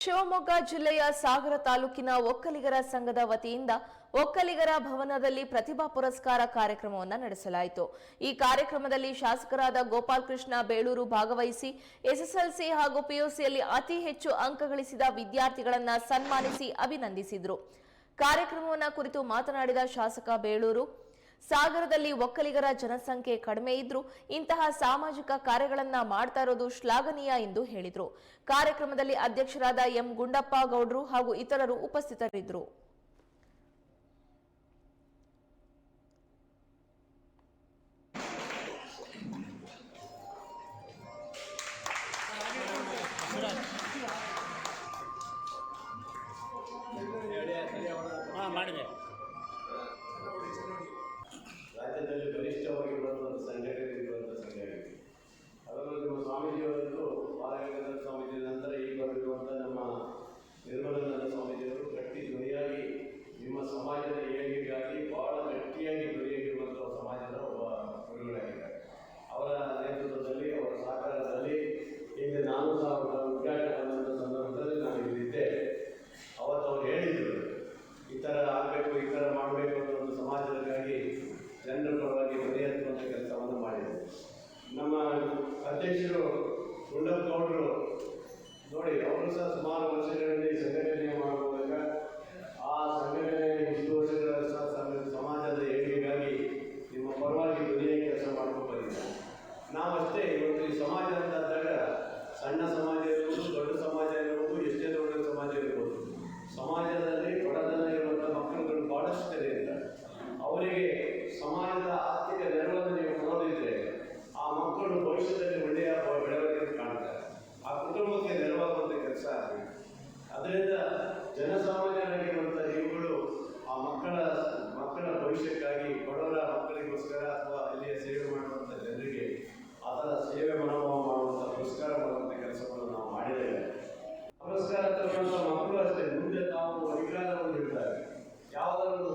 ಶಿವಮೊಗ್ಗ ಜಿಲ್ಲೆಯ ಸಾಗರ ತಾಲೂಕಿನ ಒಕ್ಕಲಿಗರ ಸಂಘದ ವತಿಯಿಂದ ಒಕ್ಕಲಿಗರ ಭವನದಲ್ಲಿ ಪ್ರತಿಭಾ ಪುರಸ್ಕಾರ ಕಾರ್ಯಕ್ರಮವನ್ನು ನಡೆಸಲಾಯಿತು. ಈ ಕಾರ್ಯಕ್ರಮದಲ್ಲಿ ಶಾಸಕರಾದ ಗೋಪಾಲ್ ಕೃಷ್ಣ ಬೇಳೂರು ಭಾಗವಹಿಸಿ ಎಸ್ಎಸ್ಎಲ್ಸಿ ಹಾಗೂ ಪಿಯುಸಿಯಲ್ಲಿ ಅತಿ ಹೆಚ್ಚು ಅಂಕ ಗಳಿಸಿದ ವಿದ್ಯಾರ್ಥಿಗಳನ್ನು ಸನ್ಮಾನಿಸಿ ಅಭಿನಂದಿಸಿದರು. ಕಾರ್ಯಕ್ರಮವನ್ನು ಕುರಿತು ಮಾತನಾಡಿದ ಶಾಸಕ ಬೇಳೂರು, ಸಾಗರದಲ್ಲಿ ಒಕ್ಕಲಿಗರ ಜನಸಂಖ್ಯೆ ಕಡಿಮೆ ಇದ್ರೂ ಇಂತಹ ಸಾಮಾಜಿಕ ಕಾರ್ಯಗಳನ್ನ ಮಾಡ್ತಾ ಇರೋದು ಶ್ಲಾಘನೀಯ ಎಂದು ಹೇಳಿದರು. ಕಾರ್ಯಕ್ರಮದಲ್ಲಿ ಅಧ್ಯಕ್ಷರಾದ ಎಂ ಗುಂಡಪ್ಪ ಗೌಡ್ರು ಹಾಗೂ ಇತರರು ಉಪಸ್ಥಿತರಿದ್ದರು. ರಾಜ್ಯದಲ್ಲಿ ಗರಿಷ್ಠವಾಗಿರುವಂತಹ ಸಂಘಟನೆ ಇರುವಂತಹ ಸಂಘ ಅದರಲ್ಲೂ ನಿಮ್ಮ ಸ್ವಾಮೀಜಿಯವರದ್ದು ಬಾಲಗಂಗಾಧರ ಸ್ವಾಮೀಜಿ ನಂತರ ಈಗ ಬರುವಂಥ ನಮ್ಮ ನಿರ್ಮಲಾನಂದ ಸ್ವಾಮೀಜಿಯವರು ಗಟ್ಟಿ ಧ್ವನಿಯಾಗಿ ನಿಮ್ಮ ಸಮಾಜದ ಏಳಿಗೆಗಾಗಿ ಬಹಳ ಗಟ್ಟಿಯಾಗಿ ಧ್ವನಿಯಾಗಿರುವಂಥ ಸಮಾಜದ ಒಬ್ಬ ಗುರುಗಳಾಗಿದ್ದಾರೆ. ಅವರ ನೇತೃತ್ವದಲ್ಲಿ ಅವರ ಸಹಕಾರದಲ್ಲಿ ಈಗ ನಾನು ಸಹ ಉದ್ಘಾಟನೆ ಸಂದರ್ಭದಲ್ಲಿ ನಾನು ಇಲ್ಲಿದ್ದೆ. ಅವತ್ತು ಅವ್ರು ಹೇಳಿದರು, ಈ ಥರ ಆಗಬೇಕು, ಈ ಥರ ಮಾಡಬೇಕು ಅನ್ನೋ ಒಂದು ಸಮಾಜಕ್ಕಾಗಿ ಜನರ ಪರವಾಗಿ ಬರೆಯುವಂಥ ಕೆಲಸವನ್ನು ಮಾಡಿದರು. ನಮ್ಮ ಅಧ್ಯಕ್ಷರು ಗುಂಡಪ್ಪ ಗೌಡರು ನೋಡಿ, ಅವರು ಸಹ ಸುಮಾರು ವರ್ಷಗಳಲ್ಲಿ ಸಂಘಟನೆ ಮಾಡುವಾಗ ಆ ಸಂಘಟನೆ ಇಷ್ಟು ವರ್ಷಗಳ ಸಮಾಜದ ಏಳಿಗೆಗಾಗಿ ನಿಮ್ಮ ಪರವಾಗಿ ಧ್ವನಿಯ ಕೆಲಸ ಮಾಡ್ಕೊಂಡು ಬಂದಿದ್ದಾರೆ. ನಾವಷ್ಟೇ ಇವತ್ತು ಈ ಸಮಾಜ ಅಂತಾದಾಗ ಸಣ್ಣ ಸಮಾಜ ಇರ್ಬೋದು, ದೊಡ್ಡ ಸಮಾಜ ಇರ್ಬೋದು, ಎಷ್ಟೇ ದೊಡ್ಡ ಸಮಾಜ ಇರ್ಬೋದು, ಸಮಾಜದಲ್ಲಿ ಬಡತನ ಇರುವಂಥ ಮಕ್ಕಳುಗಳು ಭಾಳಷ್ಟು ಜನ ಇದ್ದಾರೆ. ಅವರಿಗೆ ಸಮಾಜದ ಆರ್ಥಿಕ ನೆರವನ್ನು ನೀವು ಕೊಡೋದಿದ್ರೆ ಆ ಮಕ್ಕಳು ಭವಿಷ್ಯದಲ್ಲಿ ಒಳ್ಳೆಯ ಬೆಳವಣಿಗೆ ಕಾಣ್ತಾರೆ. ಆ ಕುಟುಂಬಕ್ಕೆ ನೆರವಾಗುವಂಥ ಕೆಲಸ ಆಗಬೇಕು. ಅದರಿಂದ ಜನಸಾಮಾನ್ಯರಾಗಿರುವಂಥ ನೀವುಗಳು ಆ ಮಕ್ಕಳ ಭವಿಷ್ಯಕ್ಕಾಗಿ ಬಡವರ ಮಕ್ಕಳಿಗೋಸ್ಕರ ಅಥವಾ ಅಲ್ಲಿಯ ಸೇವೆ ಮಾಡುವಂಥ ಜನರಿಗೆ ಆ ಥರ ಸೇವೆ ಮನೋಭಾವ ಮಾಡುವಂಥ ಪುರಸ್ಕಾರ ಮಾಡುವಂಥ ಕೆಲಸವನ್ನು ನಾವು ಮಾಡಿದ್ದೇವೆ. ಪುರಸ್ಕಾರ ತರುವಂಥ ಮಕ್ಕಳು ಅಷ್ಟೇ ಮುಂದೆ ತಾವು ಅಧಿಕಾರವನ್ನು ಇಡ್ತಾರೆ. ಯಾವುದಾದ್ರು